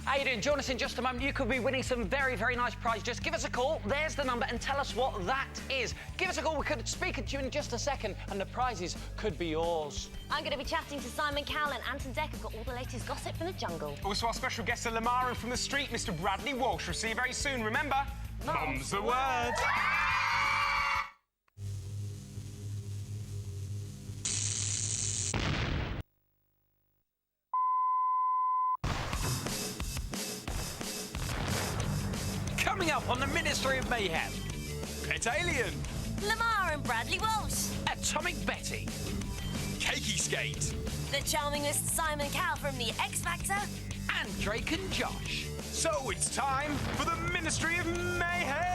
How you doing? Join us in just a moment. You could be winning some very, very nice prizes. Just give us a call. There's the number and tell us what that is. Give us a call. We could speak to you in just a second and the prizes could be yours. I'm going to be chatting to Simon Cowell and Anton Deck. I've got all the latest gossip from the jungle. Also, our special guest, Lamar, and from the street, Mr. Bradley Walsh. We'll see you very soon. Remember, mum's the word. Coming up on the Ministry of Mayhem. Pet Alien. Lamar and Bradley Walsh. Atomic Betty. Cakey Skate. The charming Mr. Simon Cowell from the X Factor. And Drake and Josh. So it's time for the Ministry of Mayhem.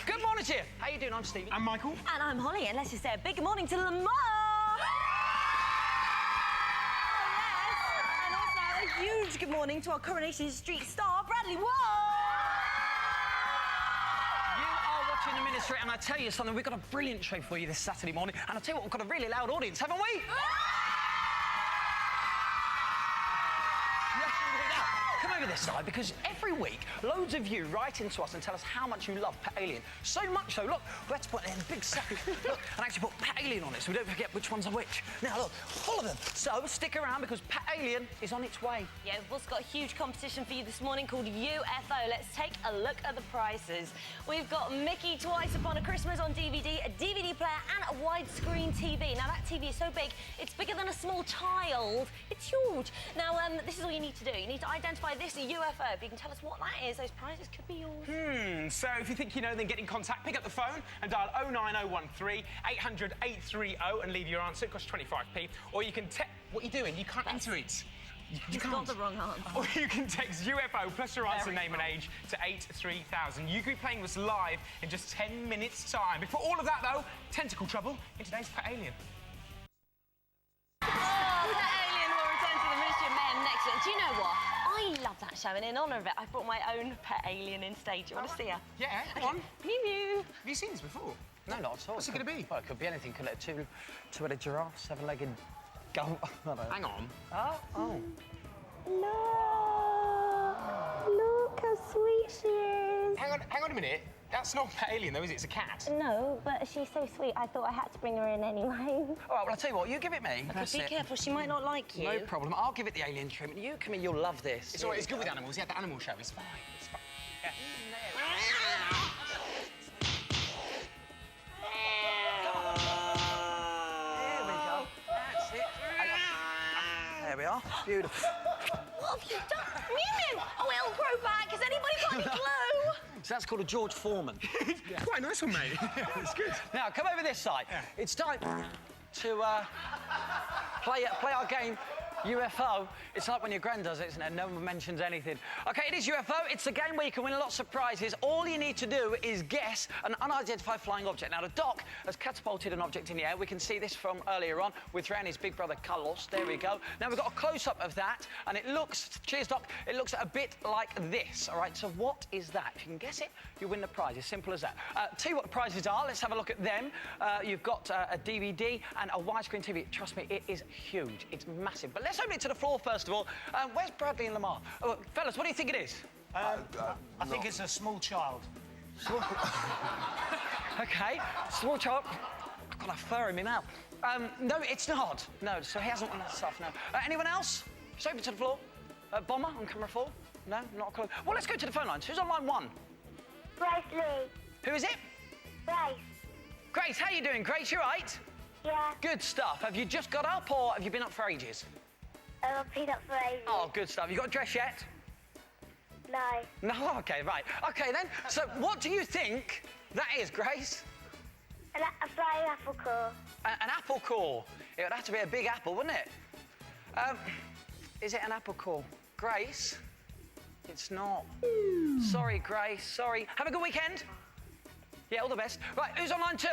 Good morning to you. How you doing? I'm Stephen. I'm Michael. And I'm Holly, and let's just say a big morning to Lamar. Yes, and also a huge good morning to our Coronation Street star, Bradley Walsh. You are watching the Ministry, and I tell you something, we've got a brilliant show for you this Saturday morning, and I tell you what, we've got a really loud audience, haven't we? Come over this side, because every week, loads of you write into us and tell us how much you love Pet Alien. So much so, look, we had to put it in a big sack, look, and actually put Pet Alien on it so we don't forget which ones are which. Now, look, all of them. So stick around, because Pet Alien is on its way. Yeah, we've also got a huge competition for you this morning called UFO. Let's take a look at the prizes. We've got Mickey Twice Upon a Christmas on DVD, a DVD player, and a widescreen TV. Now, that TV is so big, it's bigger than a small child. It's huge. Now, this is all you need to do. You need to identify this UFO. If you can tell us what that is, those prizes could be yours. So if you think you know, then get in contact, pick up the phone and dial 09013 800 830 and leave your answer. It costs 25p. Or you can what are you doing? You can't enter it. You can't. Got the wrong answer. Or you can text UFO plus your answer, name and age to 83000. You could be playing with us live in just 10 minutes' time. Before all of that, though, tentacle trouble in today's Pet Alien. Oh, Pet Alien will return to the Ministry of Mayhem next week. Do you know what? I love that show, and in honour of it, I brought my own Pet Alien in stage. Do you want to see her? Yeah, come on. Mew mew. Have you seen this before? No, not at all. What's it going to be? Well, it could be anything. Could it two-headed giraffe, seven-legged goat? Hang on. Oh. Look how sweet she is. Hang on a minute. That's not Pet Alien, though, is it? It's a cat. No, but she's so sweet, I thought I had to bring her in anyway. All right, well, I'll tell you what, you give it me. But be careful, she might not like you. No problem. I'll give it the alien treatment. You come in, you'll love this. It's all right, it's good with animals. Yeah, the animal show is fine. It's fine. Yeah. There we go. That's it. There we are. Beautiful. What have you done? Mew mew. Oh, it'll grow back. Has anybody got any clue? So that's called a George Foreman. Quite a nice one, mate. It's good. Now, come over this side. Yeah. It's time to play our game, UFO. It's like when your gran does it, isn't it? No one mentions anything. OK, it is UFO. It's a game where you can win lots of prizes. All you need to do is guess an unidentified flying object. Now, the doc has catapulted an object in the air. We can see this from earlier on with Rihanna's big brother, Carlos. There we go. Now, we've got a close-up of that, and it looks... Cheers, Doc. It looks a bit like this, all right? So what is that? If you can guess it, you win the prize. As simple as that. Tell you what the prizes are. Let's have a look at them. You've got a DVD and a widescreen TV. Trust me, it is huge. It's massive. But let's open it to the floor first of all. Where's Bradley and Lamar? Fellas, what do you think it is? I think it's a small child. OK, small child. I've got a fur in my mouth. No, it's not. No, so he hasn't won that stuff, no. Anyone else? Just open to the floor. Bomber on camera 4? No, not a clue. Well, let's go to the phone lines. Who's on line 1? Grace Lee. Who is it? Grace. Grace, how you doing? Grace, you right? Yeah. Good stuff. Have you just got up or have you been up for ages? I've been up for ages. Oh, good stuff. You got dressed yet? No. No? OK, right. OK, then. So what do you think that is, Grace? A flying apple core. An apple core. It would have to be a big apple, wouldn't it? Is it an apple core? Grace? It's not. Sorry, Grace, sorry. Have a good weekend. Yeah, all the best. Right, who's on line 2?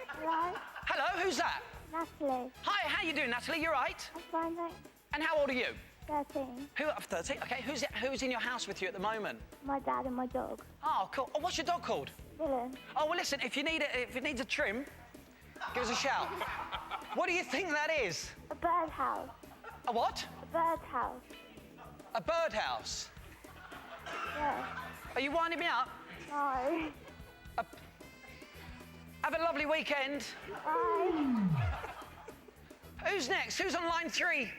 Hello? Hello, who's that? Natalie. Hi, how you doing, Natalie? You right? I'm fine, thanks. And how old are you? 13. Who? 30. Okay, who's in your house with you at the moment? My dad and my dog. Oh, cool. Oh, what's your dog called? Dylan. Oh, well, listen, if it needs a trim, give us a shout. What do you think that is? A birdhouse. A what? A birdhouse. A birdhouse. Yeah. Are you winding me up? No. Have a lovely weekend. Bye. Who's next? Who's on line 3?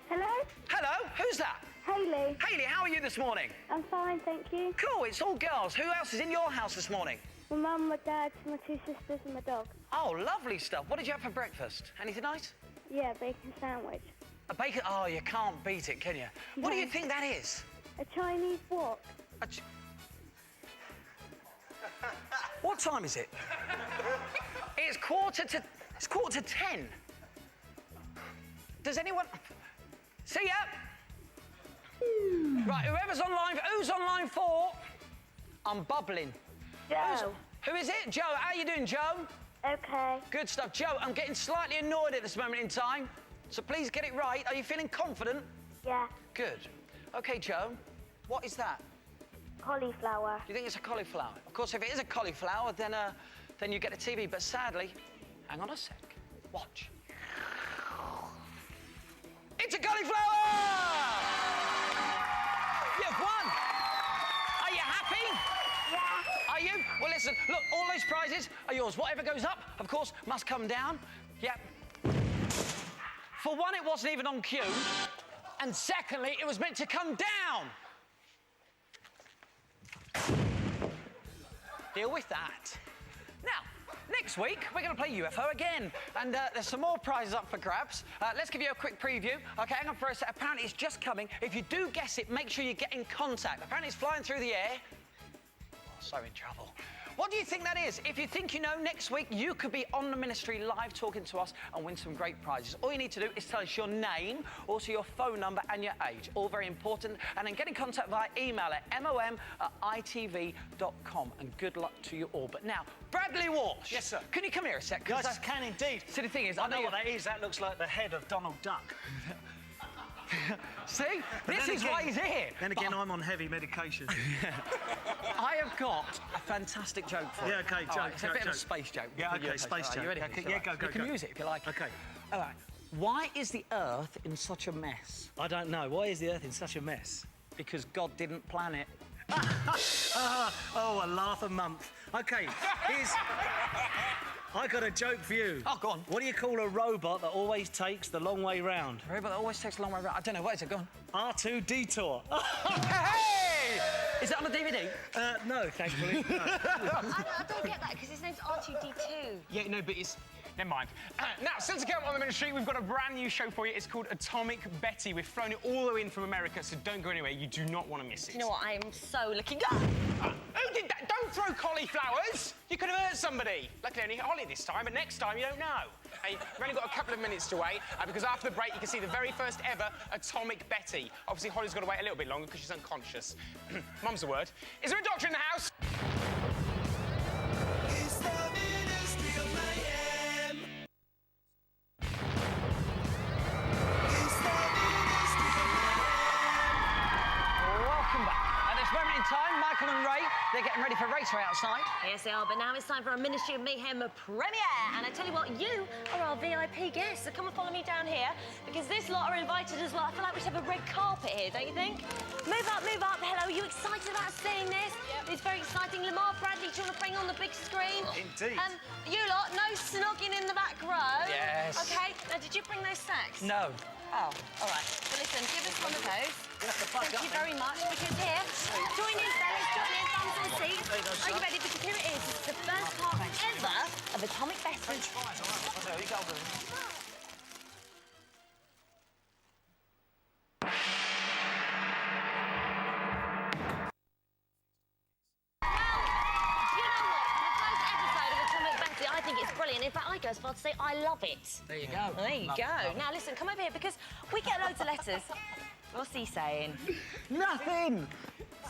Hello? Hello, who's that? Hayley. Hayley, how are you this morning? I'm fine, thank you. Cool, it's all girls. Who else is in your house this morning? My mum, my dad, my 2 sisters and my dog. Oh, lovely stuff. What did you have for breakfast? Anything nice? Yeah, bacon sandwich. A bacon? Oh, you can't beat it, can you? What do you think that is? A Chinese wok. What time is it? It's quarter to 10. Does anyone... See ya! Right, who's on line 4? I'm bubbling. Joe. Who is it? Joe, how you doing, Joe? Okay. Good stuff. Joe, I'm getting slightly annoyed at this moment in time, so please get it right. Are you feeling confident? Yeah. Good. Okay, Joe, what is that? Cauliflower. Do you think it's a cauliflower? Of course, if it is a cauliflower, then you get a TV, but sadly, hang on a sec. Watch. It's a cauliflower! You've won! Are you happy? Yeah. Are you? Well, listen, look, all those prizes are yours. Whatever goes up, of course, must come down. Yep. For one, it wasn't even on cue. And secondly, it was meant to come down. Deal with that. Now, next week, we're going to play UFO again. And there's some more prizes up for grabs. Let's give you a quick preview. OK, hang on for a sec. Apparently, it's just coming. If you do guess it, make sure you get in contact. Apparently, it's flying through the air. Oh, so in trouble. What do you think that is? If you think you know, next week you could be on the Ministry live talking to us and win some great prizes. All you need to do is tell us your name, also your phone number and your age. All very important. And then get in contact via email at mom@itv.com. And good luck to you all. But now, Bradley Walsh. Yes, sir. Can you come here a sec? Yes, I can indeed. See, the thing is, I know what that is. That looks like the head of Donald Duck. See? This is why he's here. Then again, I'm on heavy medication. I have got a fantastic joke for you. Yeah, OK, All joke, right, it's a bit of a joke. space joke. Yeah, OK, space All right, joke. you ready? Okay, It's yeah, all right. go, You can go. use it if you like. OK. All right. Why is the Earth in such a mess? I don't know. Why is the Earth in such a mess? Because God didn't plan it. Oh, a laugh a month. OK, I got a joke for you. Oh, go on. What do you call a robot that always takes the long way round? A robot that always takes a long way around. I don't know. What is it? Go on. R2 detour. Hey! Is it on the DVD? No, thankfully. No. I don't get that, because his name's R2D2. Yeah, no, but it's... Never mind. Now, since I came on the Ministry, we've got a brand new show for you. It's called Atomic Betty. We've flown it all the way in from America, so don't go anywhere. You do not want to miss it. You know what? I am so looking... Who did that? Don't throw cauliflowers. You could have hurt somebody. Luckily, only Holly this time, but next time you don't know. Hey, we've only got a couple of minutes to wait, because after the break, you can see the very first ever Atomic Betty. Obviously, Holly's got to wait a little bit longer because she's unconscious. Mum's the word. Is there a doctor in the house? It's the Ministry of Mayhem. It's the Ministry of Mayhem. Welcome back. At this moment in time, Michael and Ray, they're getting ready for race way outside. Yes, they are, but now it's time for a Ministry of Mayhem premiere. And I tell you what, you are our VIP guests, so come and follow me down here, because this lot are invited as well. I feel like we should have a red carpet here, don't you think? Move up, move up. Hello, are you excited about seeing this? It's very exciting. Lamar, Bradley, do you want to bring on the big screen? Indeed. You lot, no snogging in the back row. Yes. OK, now did you bring those sacks? No. Oh, all right. Well, listen, give us one of those. Thank you very much, because here, join in, fellas, join in, thumbs on seats. Are you ready? Because here it is. It's the first part ever of Atomic Betty. I think it's brilliant. In fact, I go as far to say I love it. There you go. There you go. Now, listen, come over here, because we get loads of letters. What's he saying? Nothing.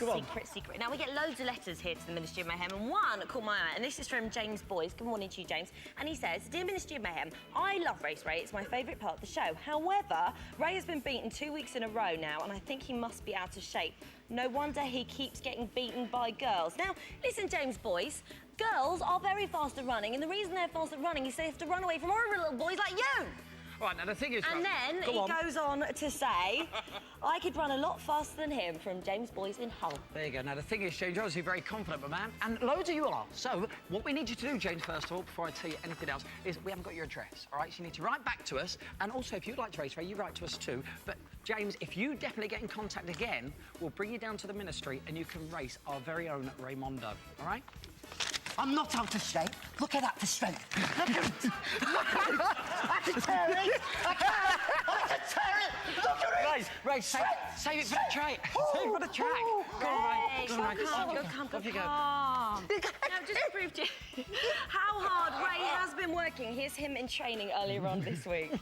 Secret. Now, we get loads of letters here to the Ministry of Mayhem, and one caught my eye, and this is from James Boyce. Good morning to you, James. And he says, Dear Ministry of Mayhem, I love Race Ray. It's my favourite part of the show. However, Ray has been beaten 2 weeks in a row now, and I think he must be out of shape. No wonder he keeps getting beaten by girls. Now, listen, James Boyce, girls are very fast at running, and the reason they're fast at running is they have to run away from horrible little boys like you. Right, now the thing is... And then he goes on to say, I could run a lot faster than him, from James Boyce in Hull. There you go. Now, the thing is, James, you're obviously very confident, my man, and loads of you are. So, what we need you to do, James, first of all, before I tell you anything else, is we haven't got your address, all right? So you need to write back to us, and also, if you'd like to race Ray, you write to us too. But, James, if you definitely get in contact again, we'll bring you down to the ministry and you can race our very own Raymondo, all right? I'm not out of shape. Look at that for strength. Look at it. I can tear it. I can tear it. Look at it. Ray, save it for the track. Save it for the track. Go on, Ray. Go on, Ray. Off you go. Now, just to prove to you how hard Ray has been working, here's him in training earlier on this week.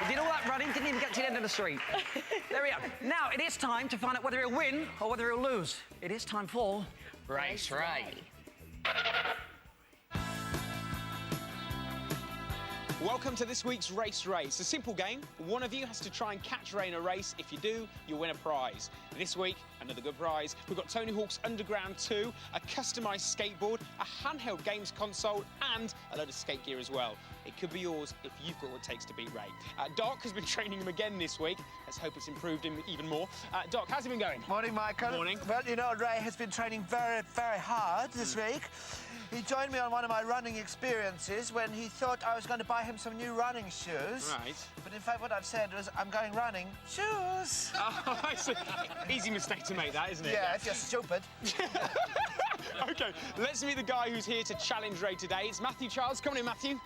He did all that running, didn't even get to the end of the street. There we are. Now, it is time to find out whether he'll win or whether he'll lose. It is time for... Race Ray. Welcome to this week's Race Ray. It's a simple game. One of you has to try and catch Ray in a race. If you do, you'll win a prize. This week, another good prize. We've got Tony Hawk's Underground 2, a customised skateboard, a handheld games console, and a load of skate gear as well. It could be yours if you've got what it takes to beat Ray. Doc has been training him again this week. Let's hope it's improved him even more. Doc, how's it been going? Morning, Michael. Morning. Well, you know, Ray has been training very, very hard this week. He joined me on one of my running experiences when he thought I was going to buy him some new running shoes. Right. But in fact, what I've said was, I'm going running. Shoes! Oh, I see. Easy mistake to make that, isn't it? Yeah, if you're stupid. OK, let's meet the guy who's here to challenge Ray today. It's Matthew Charles. Come on in, Matthew.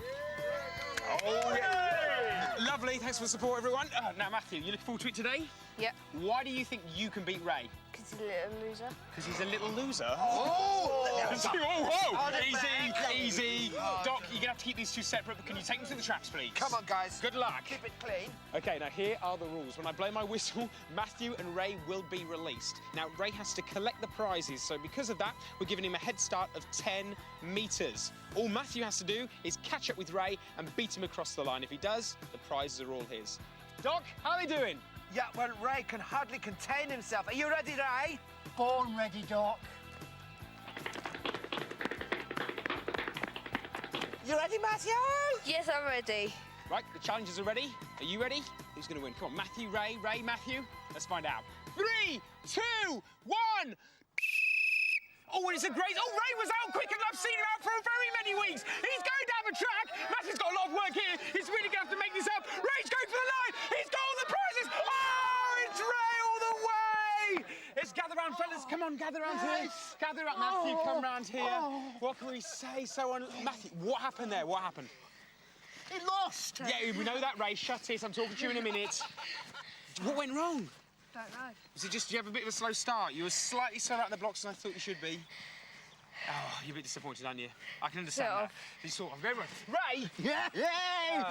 Oh, yeah. Lovely. Thanks for the support, everyone. Now, Matthew, you looking forward to it today? Yep. Why do you think you can beat Ray? Because he's a little loser. Because he's a little loser? Oh! Whoa! Easy. Doc, you're going to have to keep these two separate, but can you take them to the traps, please? Come on, guys. Good luck. Keep it clean. OK, now here are the rules. When I blow my whistle, Matthew and Ray will be released. Now, Ray has to collect the prizes, so because of that, we're giving him a head start of 10 metres. All Matthew has to do is catch up with Ray and beat him across the line. If he does, the prizes are all his. Doc, how are they doing? Yeah, well, Ray can hardly contain himself. Are you ready, Ray? Born ready, Doc. You ready, Matthew? Yes, I'm ready. Right, the challengers are ready. Are you ready? Who's going to win? Come on, Matthew, Ray, Matthew. Let's find out. 3, 2, 1. Oh, and it's a great... Oh, Ray was out quicker than I've seen him out for very many weeks. He's going down the track. Matthew's got a lot of work here. He's really going to have to make this up. Ray's going for the line. He's got all the prizes. Oh, it's Ray all the way. Let's gather round, fellas. Come on, gather round here. Gather up, Matthew. Come round here. What can we say? Matthew, what happened there? What happened? He lost. Yeah, we know that, Ray. Shut it. I'm talking to you in a minute. What went wrong? Don't know. Was it just you have a bit of a slow start? You were slightly slower out in the blocks than I thought you should be. Oh, you're a bit disappointed, aren't you? I can understand that. You sort of. Ray! Yeah! Yay!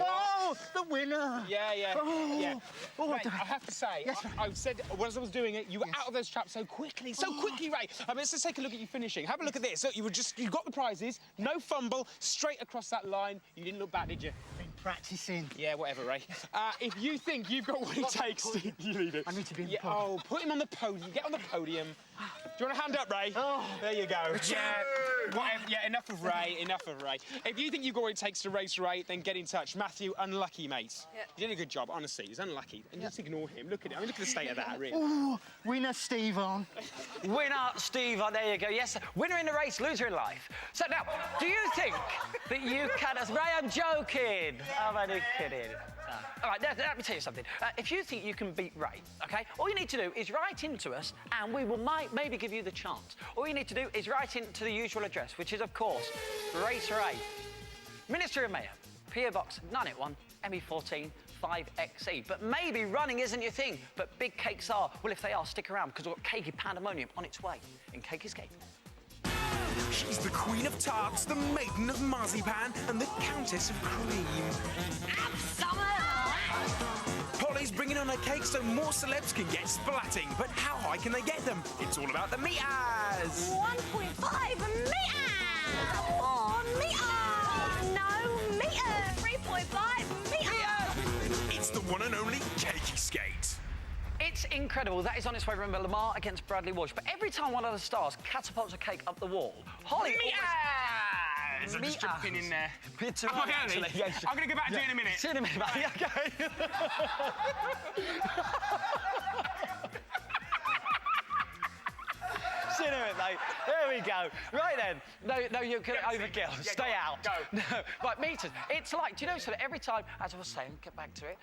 Oh, Oh, the winner! yeah. Oh, Ray, I have to say, I said, as I was doing it, you were out of those traps so quickly, Ray. Let's just take a look at you finishing. Have a look at this. Look, you got the prizes, no fumble, straight across that line. You didn't look bad, did you? Been practicing. Yeah, whatever, Ray. If you think you've got what it takes, you leave it. I need to be in the podium. Oh, put him on the podium. Get on the podium. Do you want a hand up, Ray? Oh. There you go. Yeah, whatever. Yeah, enough of Ray, enough of Ray. If you think you've got what it takes to race Ray, then get in touch. Matthew, unlucky, mate. Yeah. You did a good job, honestly. He's unlucky. And just ignore him. Look at it. I mean, look at the state of that, really. Ooh, winner Steve on. Winner, Steve. Oh, there you go. Yes, winner in the race, loser in life. So now, do you think that you can... Ray, I'm joking. I'm only kidding. All right, let me tell you something. If you think you can beat Ray, OK, all you need to do is write into us and we will maybe give you the chance. All you need to do is write into the usual address, which is, of course, Race Ray, Ministry of Mayhem, PO Box 981, ME14 5XE. But maybe running isn't your thing, but big cakes are. Well, if they are, stick around, because we've got cakey pandemonium on its way in Cake Escape. She's the queen of tarts, the maiden of marzipan, and the countess of cream. Summer! Polly's bringing on her cake so more celebs can get splatting, but how high can they get them? It's all about the meters. 1.5 meters! 4 meters! No meters! 3.5 meters! It's the one and only Cake Skate. It's incredible. That is on its way. Remember, Lamar against Bradley Walsh. But every time one of the stars catapults a cake up the wall, Holly... Meters! I'm just jumping in there. Bit too Am early, I early? actually. Yes. I'm going to go back and do it in a minute. See you in a minute, mate. OK. See you in a minute, mate. There we go. Right then. No, you can overkill. Yeah, Stay out. Go. No. Right, meters. It's like, do you know, so that every time, as I was saying, get back to it,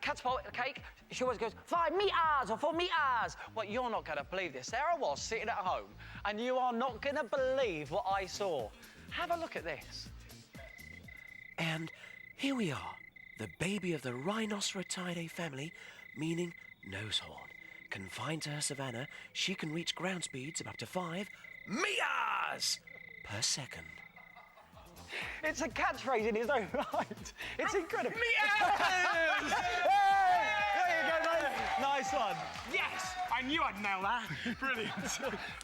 catapult a cake, she always goes, 5 meters or 4 meters. Well, you're not going to believe this. There I was sitting at home, and you are not going to believe what I saw. Have a look at this. And here we are, the baby of the Rhinoceratidae family, meaning Nosehorn. Confined to her savannah, she can reach ground speeds of up to 5 meters per second. It's a catchphrase in its own right. It's incredible. Meters! Hey! There you go, mate. Nice one. Yes! I knew I'd nail that. Brilliant.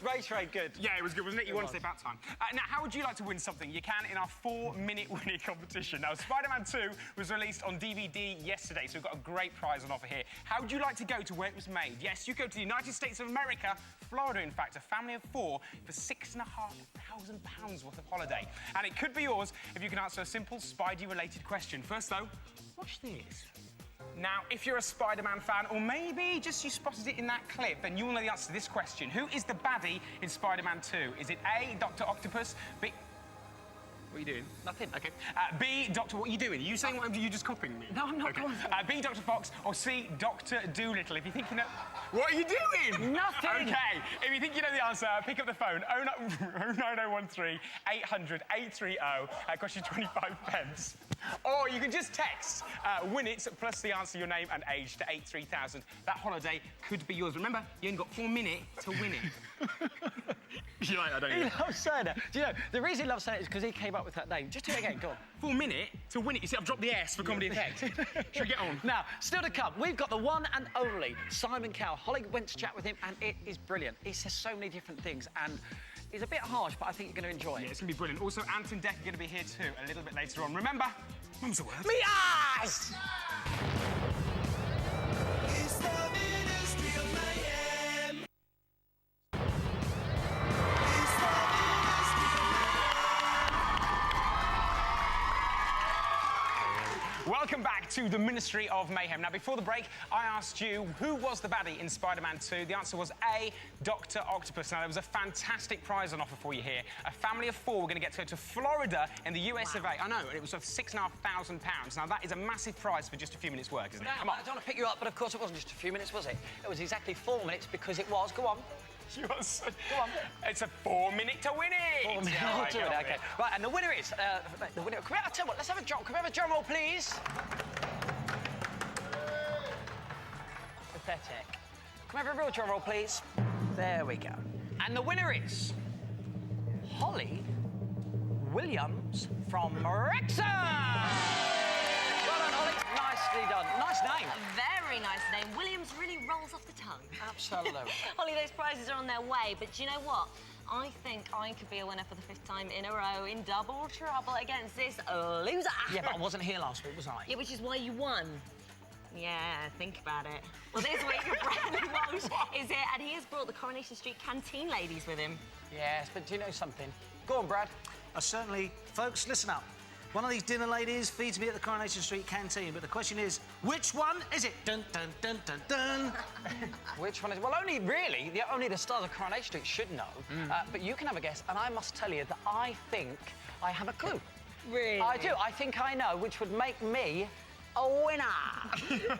Race Ray, good. Yeah, it was good, wasn't it? You wanted to say about time. Now, how would you like to win something? You can in our 4-minute winning competition. Now, Spider-Man 2 was released on DVD yesterday, so we've got a great prize on offer here. How would you like to go to where it was made? Yes, you go to the United States of America, Florida, in fact, a family of 4 for £6,500 worth of holiday. And it could be yours if you can answer a simple Spidey-related question. First, though, watch this. Now, if you're a Spider-Man fan, or maybe just you spotted it in that clip, then you will know the answer to this question. Who is the baddie in Spider-Man 2? Is it A, Dr. Octopus, B... What are you doing? Nothing. OK. B, Doctor... What are you doing? Are you saying what? Are you just copying me? No, I'm not. Okay. B, Dr. Fox, or C, Dr. Doolittle. If you think you know... What are you doing? Nothing. OK. If you think you know the answer, pick up the phone. 09013 800 830. It costs you 25 pence. Or you can just text win it plus the answer, your name and age to 83000. That holiday could be yours. Remember, you only got 4 minutes to win it. You like that, don't you? He loves saying that. Do you know, the reason he loves saying it is because he came up with that name. Just do it again, go on. 4 minutes to win it. You see, I've dropped the S for comedy effect. Should we get on? Now, still to come, we've got the one and only Simon Cowell. Holly went to chat with him, and it is brilliant. He says so many different things, and he's a bit harsh, but I think you're going to enjoy it. Yeah, it's going to be brilliant. Also, Ant and Dec are going to be here too a little bit later on. Remember, mum's the word. Meters! It's the Ministry of Mayhem. Welcome back to the Ministry of Mayhem. Now, before the break, I asked you who was the baddie in Spider-Man 2. The answer was A, Dr. Octopus. Now, there was a fantastic prize on offer for you here. A family of 4 were going to get to go to Florida in the US of A. I know, and it was worth £6,500. Now, that is a massive prize for just a few minutes' work, isn't it? Now, Come on. I don't want to pick you up, but of course it wasn't just a few minutes, was it? It was exactly 4 minutes because it was. Go on. Go on. It's a 4 minute to win it. 4 minutes Yeah, right, to get it, on okay. with it. Right, and the winner is... the winner... Come here, I'll tell you what, let's have a drum. Can we have a drum roll, please? Pathetic. Can we have a real drum roll, please? There we go. And the winner is... Holly Williams from Wrexham! Well done, Holly. Nicely done. Nice name. A very nice name. Williams really rolls off the tongue. Absolutely. Holly, those prizes are on their way, but do you know what? I think I could be a winner for the 5th time in a row in double trouble against this loser. Yeah, but I wasn't here last week, was I? Yeah, which is why you won. Yeah, think about it. Well, this week, Bradley Walsh is here, and he has brought the Coronation Street Canteen ladies with him. Yes, but do you know something? Go on, Brad. Certainly, folks, listen up. One of these dinner ladies feeds me at the Coronation Street Canteen, but the question is, which one is it? Dun, dun, dun, dun, dun. Which one is... Well, only the stars of Coronation Street should know. But you can have a guess, and I must tell you that I think I have a clue. Really? I do. I think I know, which would make me a winner.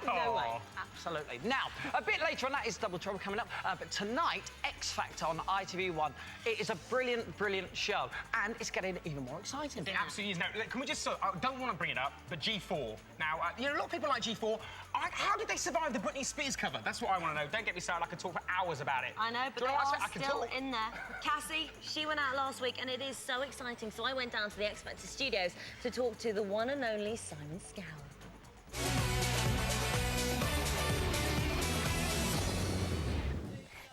No way. Absolutely. Now, a bit later on, that is Double Trouble coming up. But tonight, X Factor on ITV1. It is a brilliant, brilliant show, and it's getting even more exciting. It absolutely is. Now, can we just... I don't want to bring it up, but G4. Now, you know, a lot of people like G4. How did they survive the Britney Spears cover? That's what I want to know. Don't get me started. I could talk for hours about it. I know, but Do they you know what are I can still talk? in there. Cassie, she went out last week, and it is so exciting. So I went down to the X Factor studios to talk to the one and only Simon Scowl.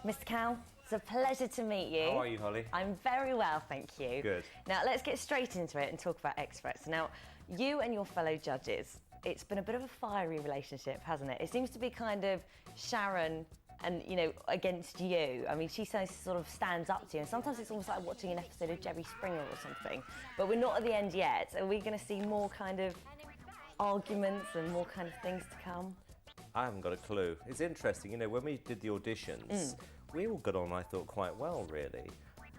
Mr. Cowell, it's a pleasure to meet you. How are you, Holly? I'm very well, thank you. Good. Now, let's get straight into it and talk about X Factor. Now, you and your fellow judges, it's been a bit of a fiery relationship, hasn't it? It seems to be kind of Sharon and, you know, against you. I mean, she sort of stands up to you, and sometimes it's almost like watching an episode of Jerry Springer or something. But we're not at the end yet. Are we going to see more kind of arguments and more kind of things to come? I haven't got a clue. It's interesting, you know, when we did the auditions, we all got on, I thought, quite well, really.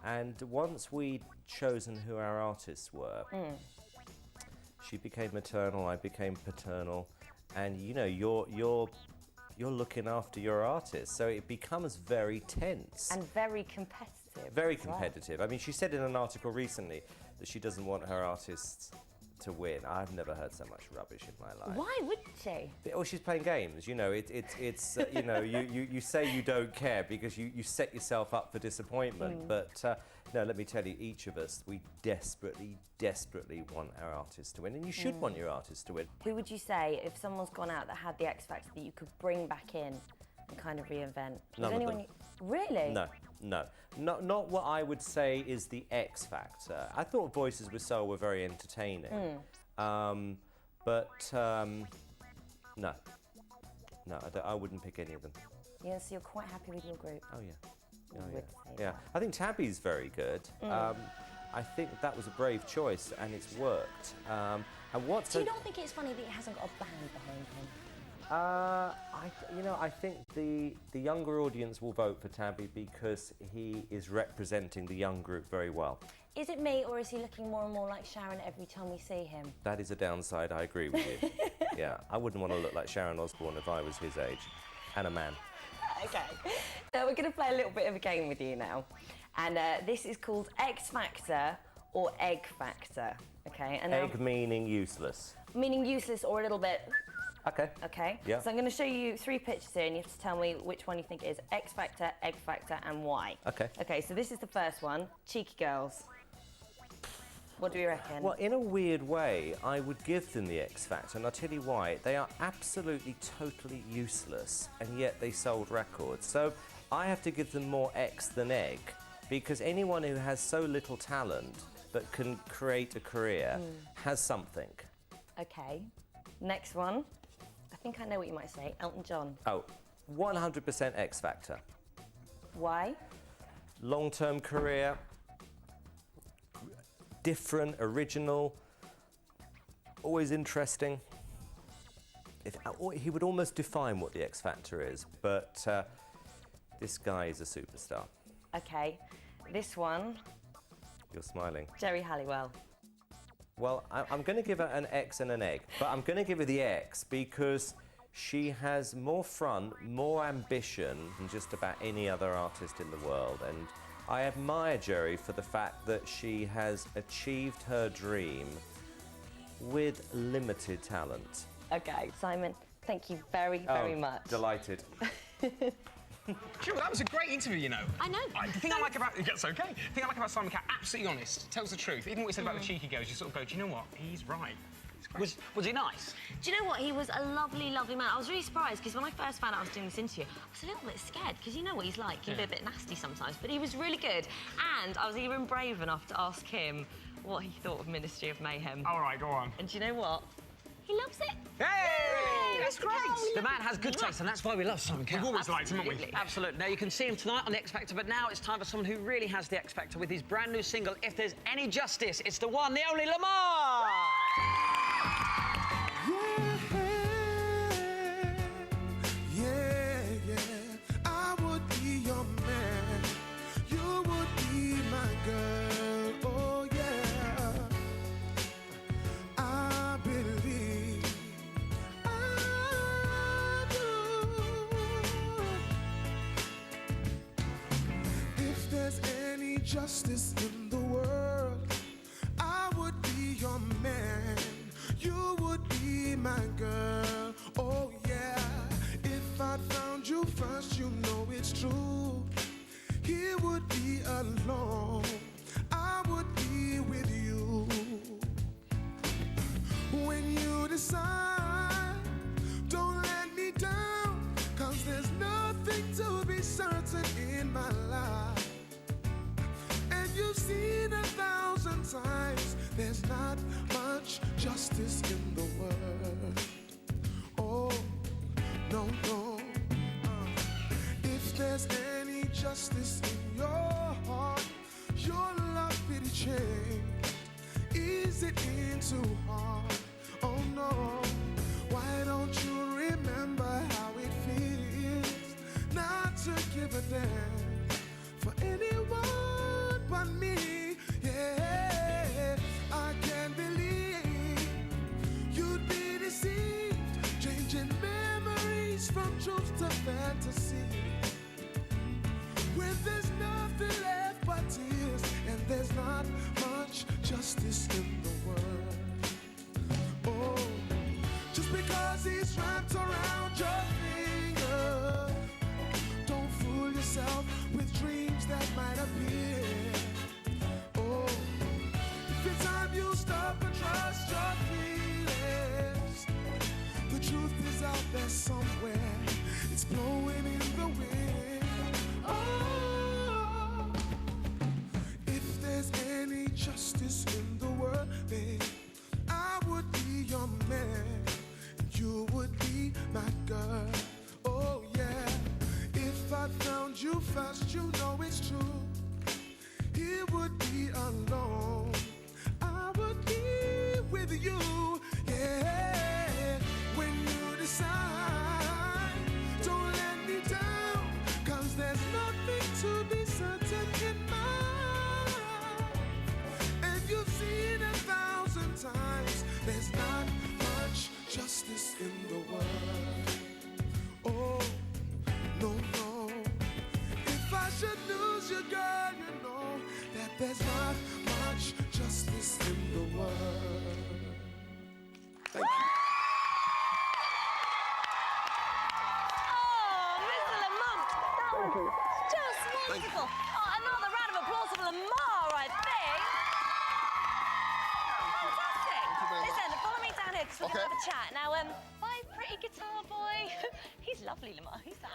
And once we'd chosen who our artists were, she became maternal, I became paternal, and, you know, you're looking after your artist, so it becomes very tense. And very competitive. Very competitive. I mean, she said in an article recently that she doesn't want her artists to win. I've never heard so much rubbish in my life. Why wouldn't she? Oh, she's playing games. You know, it's you know, you say you don't care because you set yourself up for disappointment. But no, let me tell you, each of us, we desperately, desperately want our artists to win, and you should want your artists to win. Who would you say, if someone's gone out that had the X Factor, that you could bring back in and kind of reinvent? None of them. Really? No. Not what I would say is the X Factor. I thought Voices with Soul were very entertaining. But no, I wouldn't pick any of them. Yeah, so you're quite happy with your group? Oh, yeah. Yeah. I think Tabby's very good. I think that was a brave choice, and it's worked. Do you not think it's funny that he hasn't got a band behind him? I think the younger audience will vote for Tabby because he is representing the young group very well. Is it me, or is he looking more and more like Sharon every time we see him? That is a downside, I agree with you. Yeah, I wouldn't want to look like Sharon Osbourne if I was his age, and a man. Okay, so we're going to play a little bit of a game with you now. And this is called X Factor or Egg Factor, okay? And Egg meaning useless. Meaning useless or a little bit... Okay. Okay? Yeah. So I'm going to show you 3 pictures here, and you have to tell me which one you think is X Factor, Egg Factor, and why. Okay. Okay, so this is the first one. Cheeky girls. What do you reckon? Well, in a weird way, I would give them the X Factor, and I'll tell you why. They are absolutely, totally useless, and yet they sold records. So I have to give them more X than Egg, because anyone who has so little talent but can create a career has something. Okay. Next one. I think I know what you might say. Elton John. Oh, 100% X Factor. Why? Long-term career, different, original, always interesting. He would almost define what the X Factor is, but this guy is a superstar. Okay. This one. You're smiling. Jerry Halliwell. Well, I'm going to give her an X and an Egg, but I'm going to give her the X because she has more front, more ambition than just about any other artist in the world. And I admire Jerry for the fact that she has achieved her dream with limited talent. Okay, Simon, thank you very, very much. Delighted. Sure, that was a great interview, you know. I know. The thing I like about... It's okay. The thing I like about Simon Cowell, absolutely honest, tells the truth. Even what he said about the cheeky girls, you sort of go, do you know what? He's right. Was he nice? Do you know what? He was a lovely, lovely man. I was really surprised because when I first found out I was doing this interview, I was a little bit scared because you know what he's like. He can be a bit nasty sometimes, but he was really good. And I was even brave enough to ask him what he thought of Ministry of Mayhem. All right, go on. And do you know what? He loves it. Hey! That's great. The man has good taste, and that's why we love Simon Cowell. We've always liked him, haven't we? Absolutely. Now, you can see him tonight on The X Factor, but now it's time for someone who really has The X Factor with his brand new single, If There's Any Justice. It's the one, the only Lamar! Yeah, I would be your man. You would be my girl. Oh, yeah. I believe I do. If there's any justice in the world, I would be your man. You would be my girl. Oh, yeah. If I found you first, you know it's true. He would be alone. I would be with you. When you decide, don't let me down, 'cause there's nothing to be certain in my life. And you've seen 1,000 times, there's not much justice in the world. Oh, no, no. If there's any justice in your heart, your love pity chain, is it in too hard? Oh no, why don't you remember how it feels not to give a damn for anyone but me? Yeah, I can't believe you'd be deceived, changing memories from truth to fantasy. When there's nothing left but tears, and there's not much justice in the world. Oh, just because he's wrapped around your finger, don't fool yourself with dreams that might appear. Oh, if it's time you stop and trust your feelings, the truth is out there somewhere, it's blowing in the wind. Oh, if there's any justice in the world, babe, I would be your man, and you would be my girl. Oh yeah, if I found you first, you know it's true. He would be alone, I would be with you. Yeah, when you decide, don't let me down, 'cause there's nothing to be certain in my life. And you've seen 1,000 times, there's not much justice in the world. Oh, no, no. If I should lose you, girl, you know that there's not much justice in the world. Thank you. Oh, Mr. Lamar, that was just wonderful. Oh, another round of applause for Lamar, I think. Fantastic. Listen, follow me down here because we're going to have a chat. Now, my pretty guitar boy. He's lovely, Lamar. Who's that?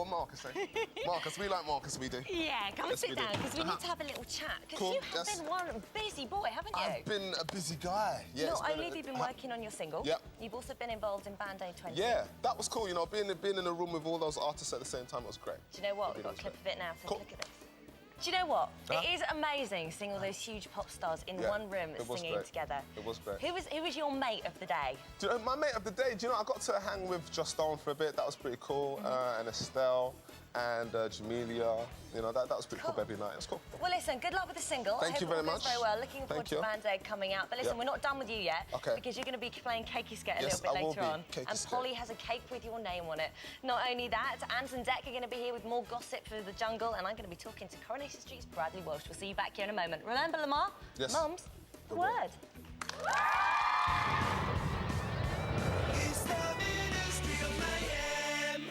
Marcus, eh? Marcus, we like Marcus, we do. Yeah, come and sit down because we need to have a little chat. Because Cool, you have yes. been one busy boy, haven't you? I've been a busy guy. Yeah, Not only have you been working on your single, Yep. you've also been involved in Band Aid 20. Yeah, that was cool. You know, being in a room with all those artists at the same time was great. Do you know what? We've got a clip of it now. So look at this. Do you know what? It is amazing seeing all those huge pop stars in one room it was singing great. together. It was great. Who was your mate of the day? Do you know, my mate of the day, do you know, I got to hang with Justin for a bit. That was pretty cool. And Estelle and Jamelia. You know, that was pretty cool, baby night. It was cool. Well, listen, good luck with the single. Thank you very I hope it all goes much. very well. Looking forward Thank to you. Band Aid coming out. But listen, we're not done with you yet. Okay. Because you're going to be playing Cakey Skate a Yes, little bit I will later be. on. Cakey And Skate. Polly has a cake with your name on it. Not only that, Ant and Dec are going to be here with more gossip for the jungle. And I'm going to be talking to Coronation Street's Bradley Walsh. We'll see you back here in a moment. Remember, Lamar? Yes. Mums, the word. It's the Ministry of Mayhem.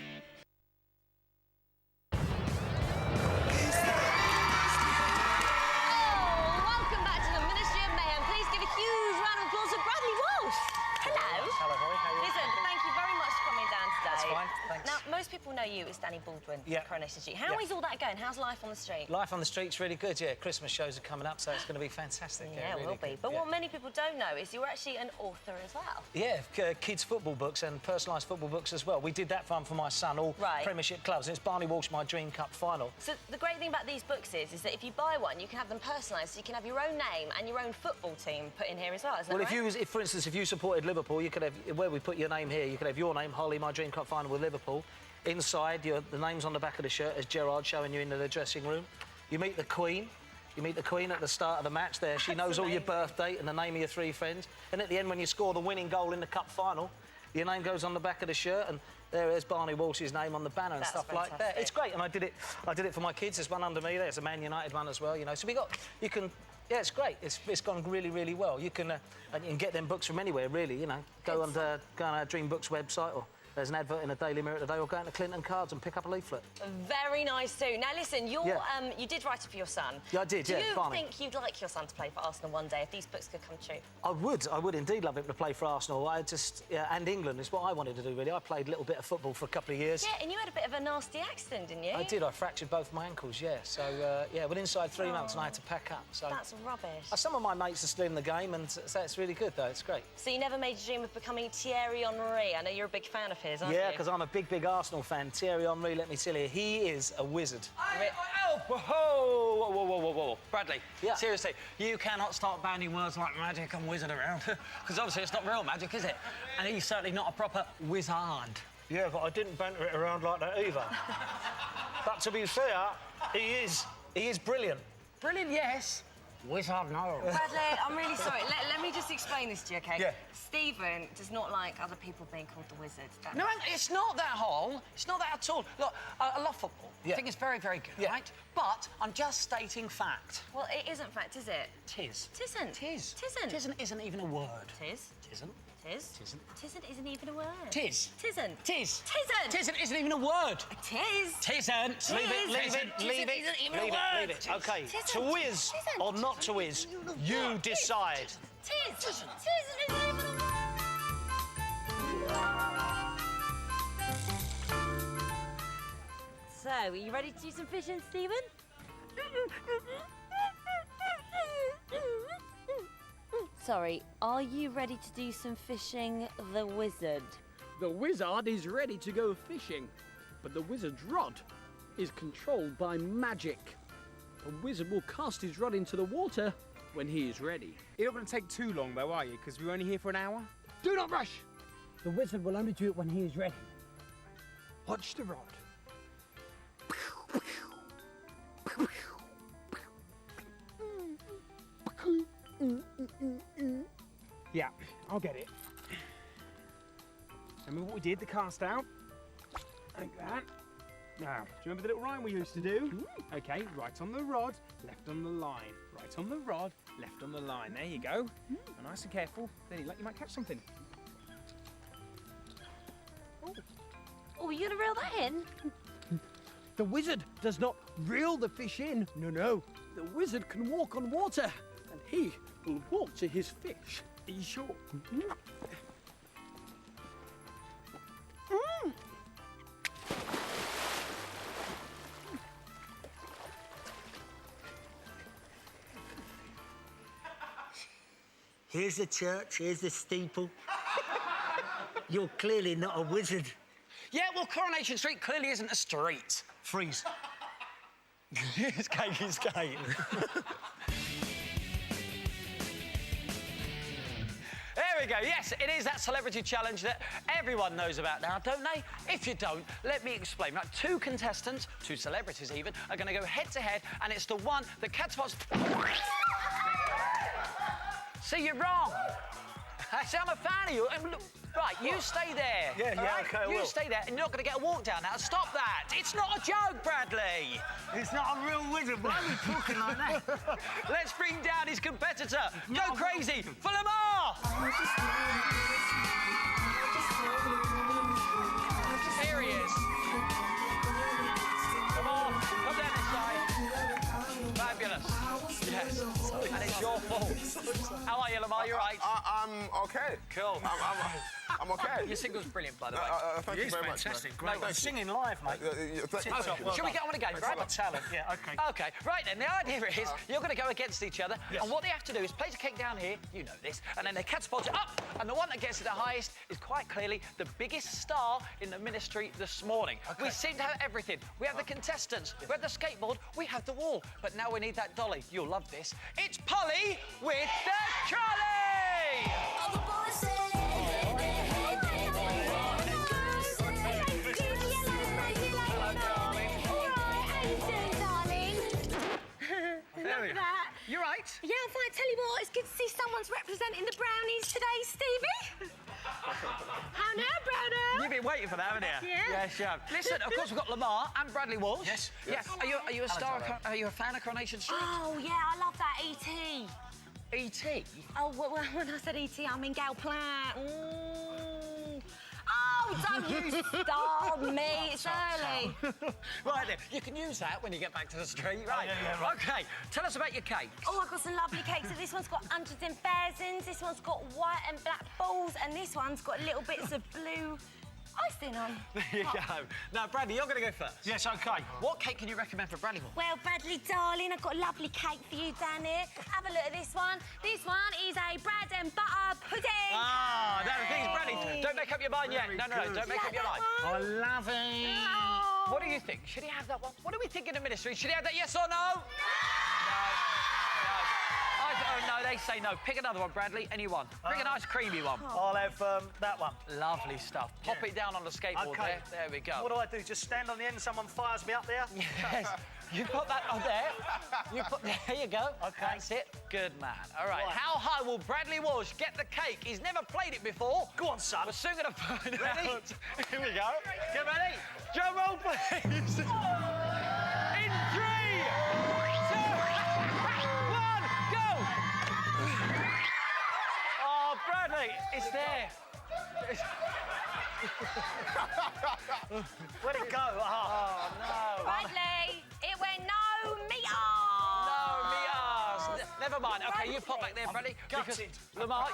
Welcome back to the Ministry of Mayhem. Please give a huge round of applause for Bradley Walsh. Hello. Hello, Holly. How are you? Listen, thank you very much for coming down today. fine, thanks. Now, most people know you as Danny Baldwin, Yeah. Coronation Street. How is all that going? How's life on the street? Life on the street's really good, yeah. Christmas shows are coming up, so it's going to be fantastic. Yeah, it really will be. good, But yeah. what many people don't know is you're actually an author as well. Yeah, kids' football books and personalised football books as well. We did that one for my son, all Premiership clubs, and it's Barney Walsh, my Dream Cup final. So the great thing about these books is that if you buy one, you can have them personalised, so you can have your own name and your own football team put in here as well, isn't that right? If, for instance, if you supported Liverpool, you could have, where we put your name here, you could have your name, Holly, my Dream Cup final with Liverpool. Inside, the name's on the back of the shirt as Gerrard showing you into the dressing room. You meet the Queen. You meet the Queen at the start of the match there. She knows all your birthday and the name of your 3 friends. And at the end, when you score the winning goal in the cup final, your name goes on the back of the shirt, and there's Barney Walsh's name on the banner and stuff like that. It's great, and I did it for my kids. There's one under me. There's a Man United one as well, you know. So yeah, it's great. It's gone really, really well. You can get them books from anywhere, really, you know. Go on our Dream Books website, or there's an advert in the Daily Mirror today, or go into Clinton Cards and pick up a leaflet. Very nice too. Now listen, you did write it for your son. Yeah, I did, Do you Barney. think you'd like your son to play for Arsenal one day if these books could come true? I would indeed love him to play for Arsenal. And England is what I wanted to do, really. I played a little bit of football for a couple of years. Yeah, and you had a bit of a nasty accident, didn't you? I did. I fractured both my ankles, yeah. So, within inside 3 months, and I had to pack up. So that's rubbish. Some of my mates are still in the game, and so it's really good, though. It's great. So you never made a dream of becoming Thierry Henry? I know you're a big fan of his, aren't you? Yeah, because I'm a big Arsenal fan. Thierry Henry, let me tell you, he is a wizard. Whoa. Bradley, seriously, you cannot start banning words like magic and wizard around, because obviously it's not real magic, is it? And he's certainly not a proper wizard. Yeah, but I didn't banter it around like that either. But to be fair, he is brilliant. Brilliant, yes. Wizard, no. Bradley, I'm really sorry. Let me just explain this to you, OK? Yeah. Stephen does not like other people being called the wizard. No, it's not that whole. It's not that at all. Look, I love football. I think it's very, very good, right? But I'm just stating fact. Well, it isn't fact, is it? Tis. Tisn't. Tis. Tisn't. Tisn't isn't even a word. Tis. Tisn't. Tis. Tisn't. Tisn't isn't even a word. Tis. Tisn't. Tis. Tisn't. Tisn't isn't even a word. Tis. Tisn't. Leave it. OK, to whiz or not to whiz, you decide. Tis. Tisn't even a word. So, are you ready to do some fishing, Stephen? Sorry, are you ready to do some fishing, the wizard? The wizard is ready to go fishing, but the wizard's rod is controlled by magic. The wizard will cast his rod into the water when he is ready. You're not going to take too long, though, are you? Because we're only here for an hour. Do not rush! The wizard will only do it when he is ready. Watch the rod. Yeah, I'll get it. Remember what we did, the cast out? Like that. Now, do you remember the little rhyme we used to do? OK, right on the rod, left on the line. Right on the rod, left on the line. There you go. Now, nice and careful, then you might catch something. Oh, are you going to reel that in? The wizard does not reel the fish in. No. The wizard can walk on water, and he will walk to his fish. Are you sure? Here's the church, here's the steeple. You're clearly not a wizard. Yeah, well, Coronation Street clearly isn't a street. Freeze. It's cake, it's cake. There we go. Yes, it is that celebrity challenge that everyone knows about now, don't they? If you don't, let me explain. Right, 2 contestants, 2 celebrities even, are going to go head-to-head, and it's the one that catapults... See, you're wrong. Actually, I'm a fan of you. Right, you stay there. Yeah, right? OK, I will. You stay there, and you're not going to get a walk down now. Stop that. It's not a joke, Bradley. It's not a real wizard. Why are we talking like that? Let's bring down his competitor. Go crazy for Lamar. Here he is. Come on, come down this side. Fabulous. Yes, and it's your fault. How are you, Lamar? You right? I'm OK. Cool. I'm okay. Your single's brilliant, by the way. Thank you very much. Fantastic, man. great. Thank you. Singing live, mate. Shall we get on with the game, Brad? Talent, yeah, okay. Okay, right then, the idea is you're going to go against each other, and what they have to do is place a cake down here, you know this, and then they catapult it up, and the one that gets it the highest is quite clearly the biggest star in the ministry this morning. We seem to have everything. We have the contestants, we have the skateboard, we have the wall, but now we need that dolly. You'll love this. It's Polly with the trolley! You're right. Yeah, I'm fine. Tell you what, it's good to see someone's representing the brownies today, Stevie. How now, Browner? You've been waiting for that, haven't you? Yeah. Yes, you have. Listen, of course, we've got Lamar and Bradley Walsh. Yes. Yeah. Are you a star? Are you a fan of Coronation Street? Oh, yeah, I love that E.T. E.T.? Oh, well, when I said E.T., I mean Gal Platt. Oh, don't you start me. It's early. Right then, you can use that when you get back to the street, right? Yeah, right. OK, tell us about your cake. Oh, I've got some lovely cakes. So this one's got hundreds and thousands, this one's got white and black balls, and this one's got little bits of blue icing on. There you go. Now, Bradley, you're going to go first. Yes, OK. What cake can you recommend for Bradley? Well, Bradley, darling, I've got a lovely cake for you down here. Have a look at this one. This one is a bread and butter pudding. Ah, no, the thing is, Bradley, don't make up your mind yet. No, don't make up your mind. I love it. Oh. What do you think? Should he have that one? What do we think in the ministry? Should he have that, yes or no? No. No, they say no. Pick another one, Bradley. Any one. Bring a nice creamy one. I'll have that one. Lovely stuff. Pop it down on the skateboard Okay. there. There we go. What do? Just stand on the end and someone fires me up there? Yes. You put that on there. There you go. Okay. That's it. Good man. All right. How high will Bradley Walsh get the cake? He's never played it before. Go on, son. We're soon going to find out. Here we go. Get ready. Drum roll, please. In 3, 2, 1, go. Oh, Bradley, it's there. Where'd it go? Oh, no. Bradley, it went no meters. No meters. Never mind. OK, you pop back there, Bradley. Because Lamar,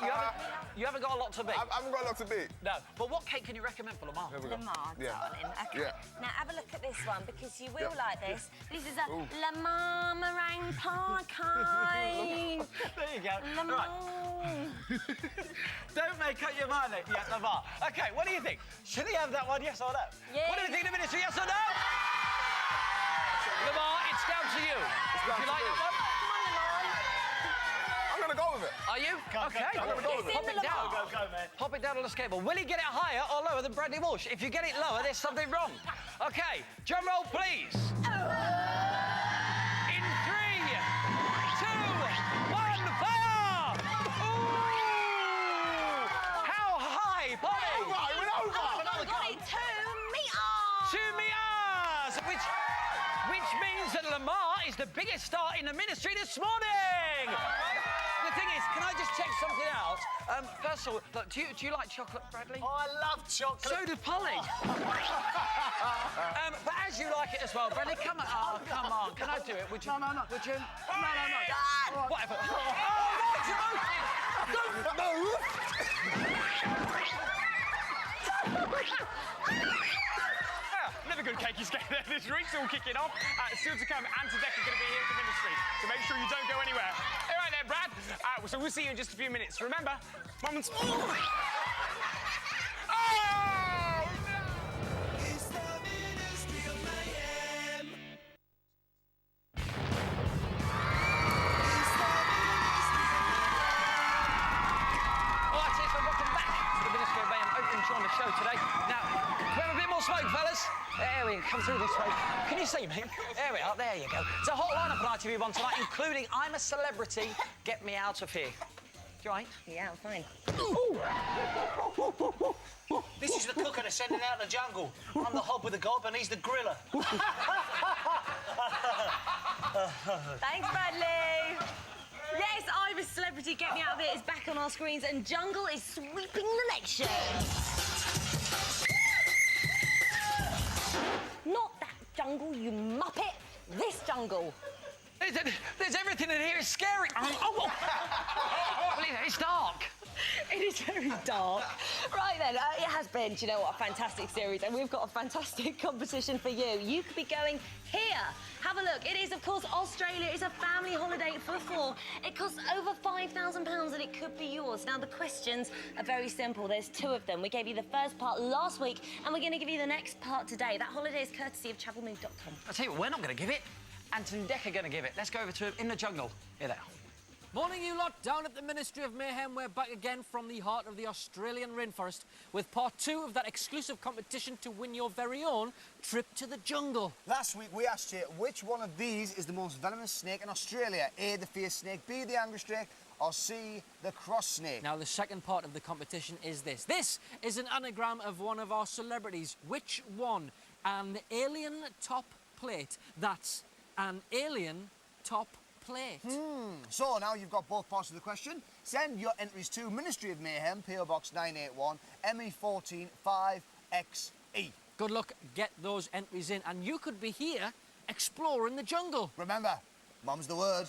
you haven't got a lot to beat. I haven't got a lot to beat. No. But what cake can you recommend for Lamar? Lamar, Yeah. darling. Okay. Yeah. Now have a look at this one because you will like this. This is a Lamar meringue pie cake. There you go. Lamar. Right. Don't make up your mind yet, Lamar. OK, what do you think? Should he have that one, yes or no? Yeah. What do you think of the ministry, yes or no? Lamar, it's down to you. down Do you to like me. that one? I'm going to go with it. Are you? OK. I'm going to go with it. Pop it down. Go, man. Pop it down on the skateboard. Will he get it higher or lower than Bradley Walsh? If you get it lower, there's something wrong. OK, drum roll, please. In 3, 2, 1, fire! Ooh! How high, Polly? Right, we're over. I got it 2 meters. 2 meters, which means that Lamar is the biggest star in the ministry this morning. The thing is, can I just check something out? First of all, look, do you like chocolate, Bradley? Oh, I love chocolate. So did Polly. But as you like it as well, Bradley, come on. Oh, come on. Can I do it? Would you? No. Would you? No. Whatever. Oh, Another good cake is getting there. This week's all kicking off. Still to come, Ant and Deck are going to be here at the ministry. So make sure you don't go anywhere. All right there, Brad. So we'll see you in just a few minutes. Remember, moments. Oh, no! It's the Ministry of Mayhem. All right, so welcome back to the Ministry of Mayhem. Hope you enjoying the show today. Now, can we have a bit more smoke, fellas? There we go. Come through this way. Can you see me? There we are. There you go. It's a hot lineup on ITV1 tonight, including I'm a Celebrity. Get me out of here. You all right? Yeah, I'm fine. This is the cooker they're sending out in the jungle. I'm the hob with the gob and he's the griller. Thanks, Bradley. Yes, I'm a Celebrity. Get Me Out of It is back on our screens, and Jungle is sweeping the nation. Not that jungle, you muppet. This jungle. There's everything in here. It's scary. Oh. Well, it's dark. It is very dark. Right then, it has been, do you know what, a fantastic series, and we've got a fantastic competition for you. You could be going here. Have a look. It is, of course, Australia. It's a family holiday for 4. It costs over £5,000 and it could be yours. Now, the questions are very simple. There's 2 of them. We gave you the first part last week, and we're going to give you the next part today. That holiday is courtesy of travelmove.com. I'll tell you what, we're not going to give it. Anthony Deck are going to give it. Let's go over to him in the jungle. Here they are. Morning, you lot. Down at the Ministry of Mayhem, we're back again from the heart of the Australian rainforest with part 2 of that exclusive competition to win your very own trip to the jungle. Last week we asked you which one of these is the most venomous snake in Australia. A, the fierce snake, B, the angry snake, or C, the cross snake. Now, the second part of the competition is this. This is an anagram of one of our celebrities. Which one? An alien top plate. That's an alien top plate. So now you've got both parts of the question. Send your entries to Ministry of Mayhem, PO Box 981, ME14 5XE. Good luck, get those entries in, and you could be here exploring the jungle. Remember, mum's the word.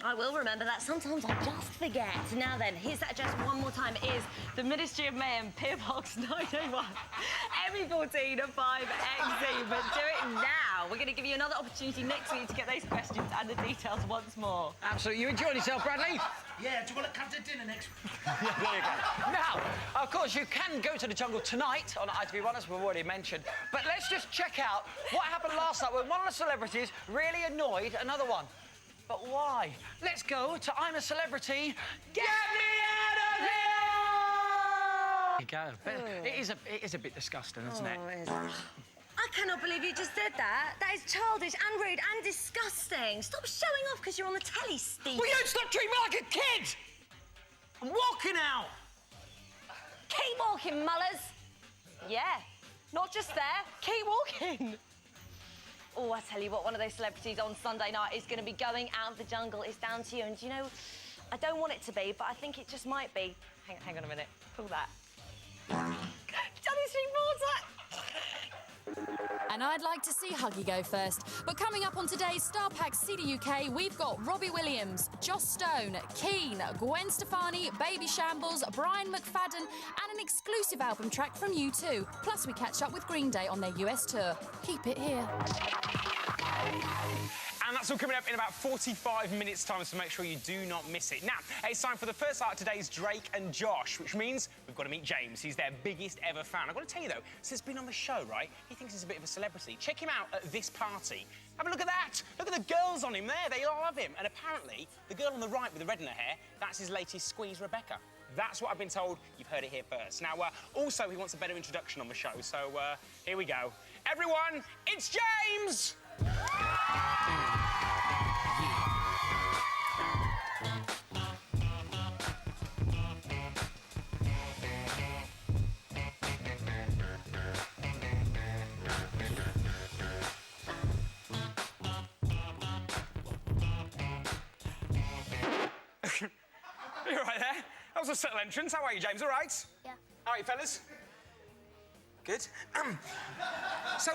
I will remember that. Sometimes I just forget. Now then, here's that address one more time. It is the Ministry of Mayhem, PO Box 981, ME14 5XE. But do it now. We're going to give you another opportunity next week to get those questions and the details once more. Absolutely. You enjoyed yourself, Bradley? Yeah, do you want to come to dinner next week? Yeah, there you go. Now, of course, you can go to the jungle tonight on ITV1, as we've already mentioned. But let's just check out what happened last night when one of the celebrities really annoyed another one. But why? Let's go to I'm a Celebrity. Get me out of here! There you go. It is a bit disgusting, isn't it? It is. I cannot believe you just did that. That is childish and rude and disgusting. Stop showing off because you're on the telly, Steve. Well, you don't stop treating me like a kid! I'm walking out! Keep walking, Mullers. Yeah, not just there. Keep walking. Oh, I tell you what, one of those celebrities on Sunday night is going to be going out of the jungle. It's down to you. And, you know, I don't want it to be, but I think it just might be. Hang on a minute. Pull that. Johnny Street And I'd like to see Huggy go first. But coming up on today's Star Pack CD UK, we've got Robbie Williams, Joss Stone, Keane, Gwen Stefani, Baby Shambles, Brian McFadden, and an exclusive album track from U2. Plus, we catch up with Green Day on their US tour. Keep it here. And that's all coming up in about 45 minutes' time, so make sure you do not miss it. Now, it's time for the first part of today's Drake and Josh, which means we've got to meet James. He's their biggest ever fan. I've got to tell you, though, since he's been on the show, right, he thinks he's a bit of a celebrity. Check him out at this party. Have a look at that. Look at the girls on him there. They love him. And apparently, the girl on the right with the red in her hair, that's his latest squeeze, Rebecca. That's what I've been told. You've heard it here first. Now, also, he wants a better introduction on the show, so here we go. Everyone, it's James! You're right there. That was a subtle entrance. How are you, James? All right? Yeah. How are you, fellas? Good. So,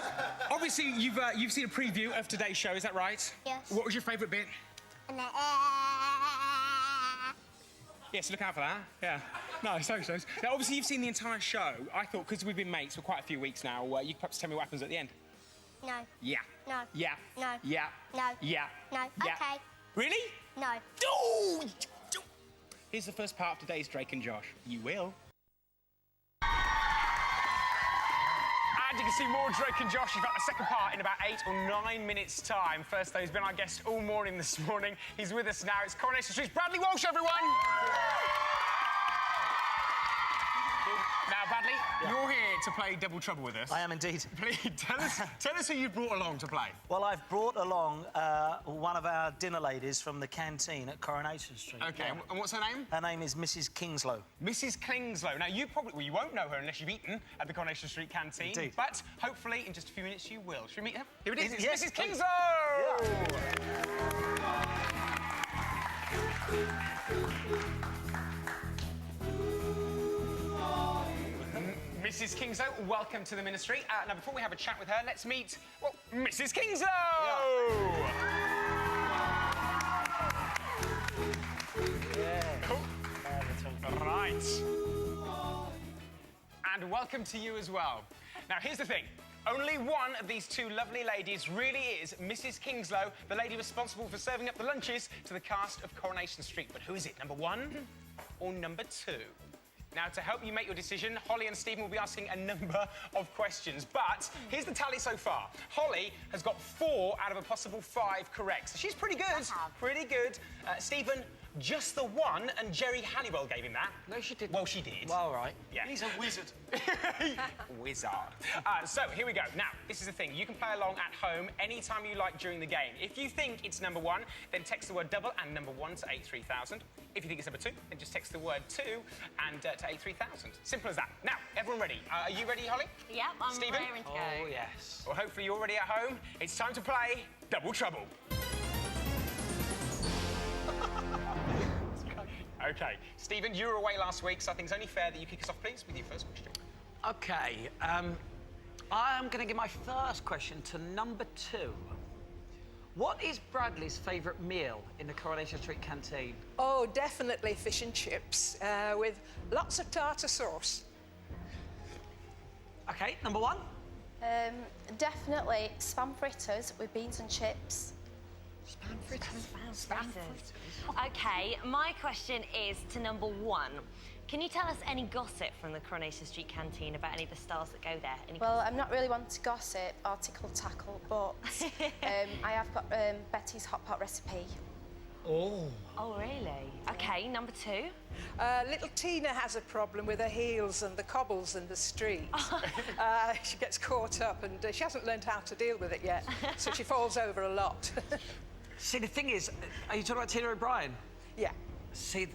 obviously, you've seen a preview of today's show, is that right? Yes. What was your favourite bit? Yes, look out for that. Yeah. Nice, thanks, James. Now, obviously, you've seen the entire show. I thought, because we've been mates for quite a few weeks now, you could perhaps tell me what happens at the end. No. Yeah. No. Yeah. No. Yeah. No. Yeah. No. Yeah. Okay. Really? No. Oh! Here's the first part of today's Drake and Josh. You will. And you can see more Drake and Josh. You've got the second part in about 8 or 9 minutes' time. First, though, he's been our guest all morning this morning. He's with us now. It's Coronation Street's Bradley Walsh, everyone! Now, Bradley, you're here to play Double Trouble with us. I am indeed. Please, tell us who you brought along to play. Well, I've brought along one of our dinner ladies from the canteen at Coronation Street. OK, and what's her name? Her name is Mrs Kingslow. Mrs Kingslow. Now, you won't know her unless you've eaten at the Coronation Street canteen. Indeed. But hopefully, in just a few minutes, you will. Should we meet her? Here it is. It's Yes, Mrs please. Kingslow! Mrs Kingslow, welcome to the Ministry. Now, before we have a chat with her, let's meet, well, Mrs Kingslow! Yeah. Cool. Right. And welcome to you as well. Now, here's the thing. Only one of these two lovely ladies really is Mrs. Kingslow, the lady responsible for serving up the lunches to the cast of Coronation Street. But who is it, number one or number two? Now, to help you make your decision, Holly and Stephen will be asking a number of questions. But here's the tally so far. Holly has got 4 out of a possible 5 correct. So she's pretty good. Pretty good. Stephen, just the one, and Jerry Halliwell gave him that. No, she didn't. Well, she did. Well, all right. Yeah. He's a wizard. Wizard. So, here we go. Now, this is the thing. You can play along at home anytime you like during the game. If you think it's number 1, then text the word double and number 1 to 83000. If you think it's number 2, then just text the word 2 and to 83000. Simple as that. Now, everyone ready? Are you ready, Holly? Yep, I'm Stephen? raring to go. Oh, yes. Well, hopefully you're ready at home. It's time to play Double Trouble. OK, Stephen, you were away last week, so I think it's only fair that you kick us off, please, with your first question. OK, I'm going to give my first question to number 2. What is Bradley's favourite meal in the Coronation Street canteen? Oh, definitely fish and chips with lots of tartar sauce. OK, number 1? Definitely spam fritters with beans and chips. Spam fritters? Spam fritters. OK, my question is to number 1. Can you tell us any gossip from the Coronation Street canteen about any of the stars that go there? Well, I'm not really one to gossip or tickle-tackle, but I have got Betty's hot pot recipe. Oh. Oh, really? OK, number 2? Little Tina has a problem with her heels and the cobbles in the street. She gets caught up and she hasn't learned how to deal with it yet, so she falls over a lot. See, the thing is, are you talking about Tina O'Brien? Yeah. See,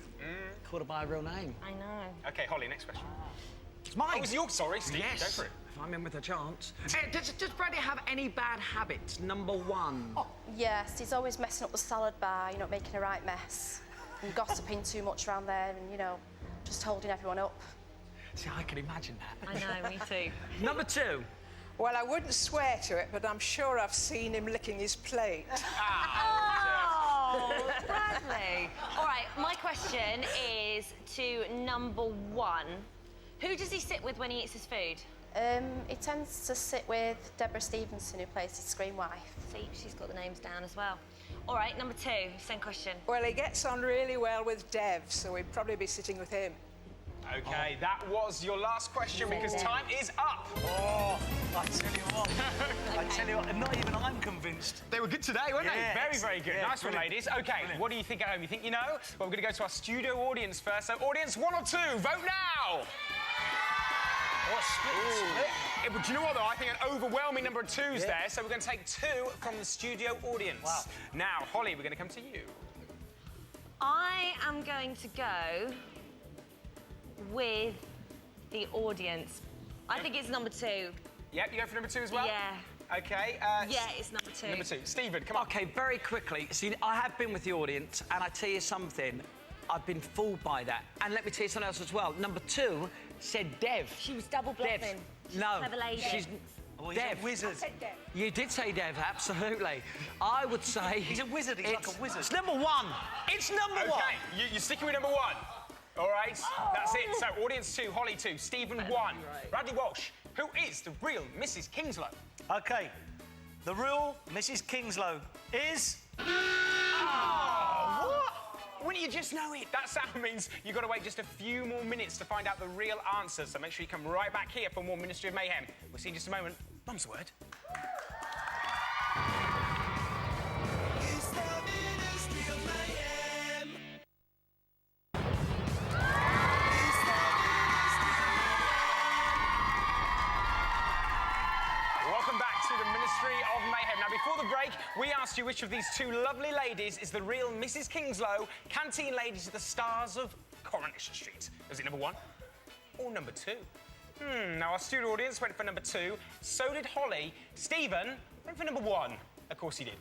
called her by a real name. I know. OK, Holly, next question. It's mine. Oh, it was yours, sorry, Steve. Yes. Go for it. If I'm in with a chance. Does Bradley have any bad habits? Number 1. Oh, yes, he's always messing up the salad bar, you know, making a right mess. And gossiping too much around there and, you know, just holding everyone up. See, I can imagine that. I know, me too. Number 2. Well, I wouldn't swear to it, but I'm sure I've seen him licking his plate. Oh, Bradley. All right, my question is to number 1. Who does he sit with when he eats his food? He tends to sit with Deborah Stevenson, who plays his screen wife. See, she's got the names down as well. All right, number 2, same question. Well, he gets on really well with Dev, so we'd probably be sitting with him. OK, that was your last question because time is up. Oh, I tell you what. I tell you what, not even I'm convinced. They were good today, weren't they? Very, very good. Yeah, nice one, brilliant. ladies. OK, Brilliant. what do you think at home? You think you know? Well, we're going to go to our studio audience first. So, audience 1 or 2, vote now. Do you know what, though? I think an overwhelming number of 2s there, so we're going to take 2 from the studio audience. Wow. Now, Holly, we're going to come to you. I am going to go with the audience. I think it's number 2. Yep, you go for number 2 as well? Yeah. OK. Yeah, it's number 2. Number 2. Stephen, come on. OK, very quickly. See, I have been with the audience, and I tell you something, I've been fooled by that. And let me tell you something else as well. Number 2 said Dev. She was double bluffing. No. Clever lady. She's... Oh, he's Dev. a wizard. You did say Dev, absolutely. I would say... He's a wizard, he's like a wizard. It's number 1. It's number 1. OK, you're sticking with number 1. All right, that's it. So, audience 2, Holly 2, Stephen 1. Bradley Walsh, who is the real Mrs. Kingslow? OK, the real Mrs. Kingslow is... Oh, what? Wouldn't you just know it? That sound means you've got to wait just a few more minutes to find out the real answer. So make sure you come right back here for more Ministry of Mayhem. We'll see you in just a moment. Mum's word. It's the Ministry of Mayhem. Welcome back to the Ministry of Mayhem. Now, before the break, we asked you which of these 2 lovely ladies is the real Mrs. Kingslow, canteen ladies are the stars of Coronation Street. Was it number 1 or number 2? Now, our studio audience went for number 2. So did Holly. Stephen went for number 1. Of course he did.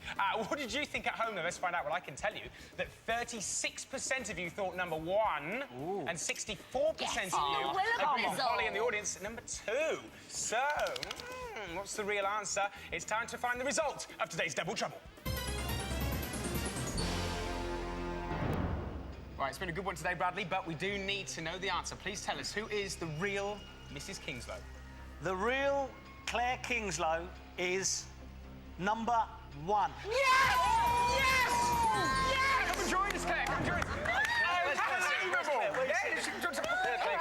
What did you think at home, though? Let's find out. Well, I can tell you that 36% of you thought number 1 and 64% of you agreed with Holly in the audience at number 2. So, what's the real answer? It's time to find the result of today's Double Trouble. Right, it's been a good one today, Bradley, but we do need to know the answer. Please tell us, who is the real Mrs. Kingslow? The real Claire Kingslow is number 1. Yes! Yes! Yes! Come and join us, Claire. Come and join us. Unbelievable!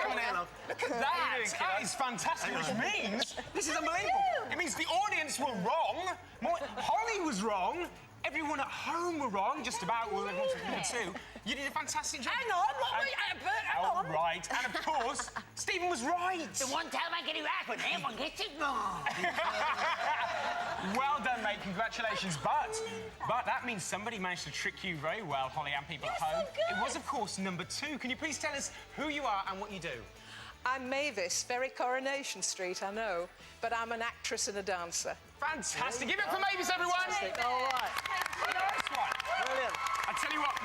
Come on, Ella. Look at that. That is fantastic, which means this is unbelievable. It means the audience were wrong. Holly was wrong. Everyone at home were wrong, just about. Well, everyone said number 2. You did a fantastic job. Hang on, hang on. Oh, right. And of course, Stephen was right. The one time I get it right, but everyone gets it wrong. Well done, mate. Congratulations. But that means somebody managed to trick you very well, Holly, and people at home. So it was, of course, number 2. Can you please tell us who you are and what you do? I'm Mavis, very Coronation Street, I know, but I'm an actress and a dancer. Fantastic. Give it for Mavis, everyone. Fantastic. All right. Nice one. Brilliant. I tell you what,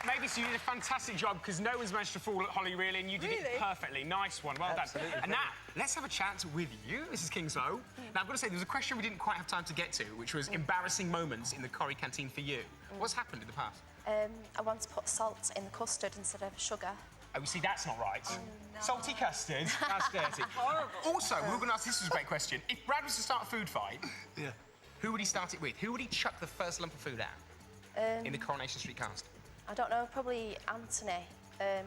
Mavis, you did a fantastic job because no one's managed to fool at Holly, really, and you did it perfectly. Nice one. Well done. And now, let's have a chat with you, Mrs. Kingslow. Now, I've got to say, there was a question we didn't quite have time to get to, which was embarrassing moments in the Corrie canteen for you. What's happened in the past? I once put salt in the custard instead of sugar. Oh, you see, that's not right. Oh, no. Salty custard, that's dirty. Also, we were going to ask, this was a great question. If Brad was to start a food fight, who would he start it with? Who would he chuck the first lump of food at in the Coronation Street cast? I don't know, probably Anthony.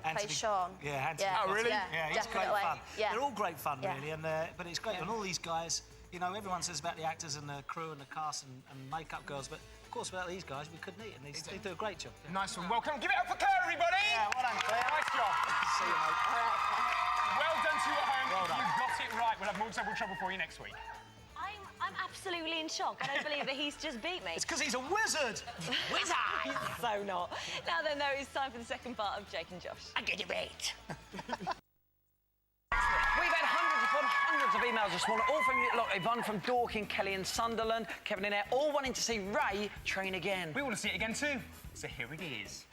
Plays Sean. Yeah, Anthony. Oh, really? Yeah, he's great fun. Yeah. They're all great fun, really, and but it's great. And all these guys, you know, everyone says about the actors and the crew and the cast and makeup girls, but of course, without these guys, we couldn't eat, and they do a great job. Yeah. Nice one. Well, come on, give it up for Claire, everybody! Yeah, well done, Claire. Nice job. See you, mate. Well done to you at home. Well done. You got it right. We'll have more double trouble for you next week. I'm absolutely in shock. I don't believe that he's just beat me. It's because he's a wizard. Wizard! He's so not. Now then, though, it's time for the second part of Jake and Josh. I get it right. We've had hundreds upon hundreds of emails this morning, all from you. Look, Yvonne from Dorking, Kelly in Sunderland, Kevin in there, all wanting to see Ray train again. We want to see it again too. So here it is.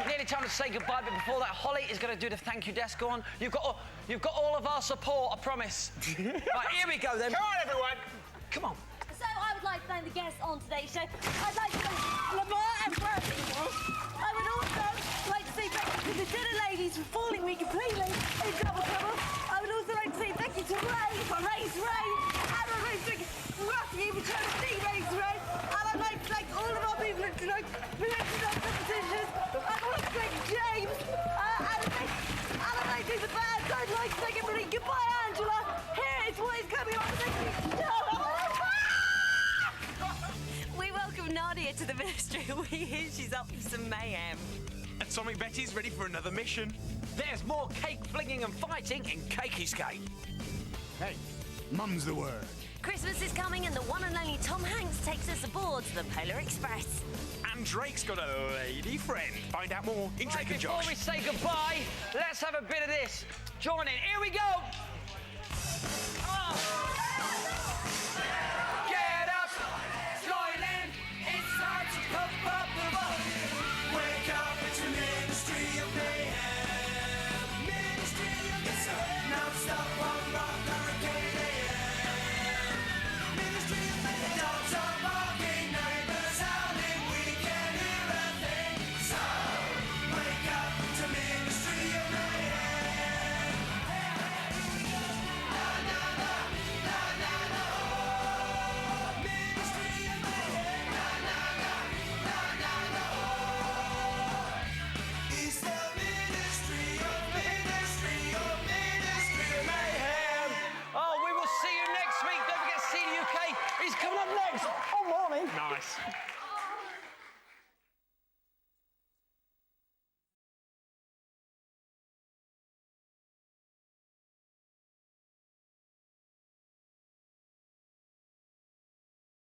Nearly time to say goodbye, but before that, Holly is going to do the thank you desk. Go on. You've got all of our support, I promise. Right, here we go then. Come on, everyone. Come on. So I would like to thank the guests on today's show. I'd like to thank Lamar and Bradley. I would also like to say thank you to the dinner ladies for fooling me completely in Double Trouble. I would also like to say thank you to Ray for Ray's Rain. And I'd like to thank Rocky for trying to see Ray's Rain. And I'd like to thank all of our people tonight for making our competitions. I'd like to thank James. And I'd like to thank the band. I'd like to thank everybody. Goodbye, Angela. Here is what is coming on the next week's show. We welcome Nadia to the Ministry of Mayhem. She's up for some mayhem. Atomic Betty's ready for another mission. There's more cake flinging and fighting in Cakey's Cake. Hey, mum's the word. Christmas is coming and the one and only Tom Hanks takes us aboard the Polar Express. And Drake's got a lady friend. Find out more in Drake and Josh. Before we say goodbye, let's have a bit of this. Join in. Here we go.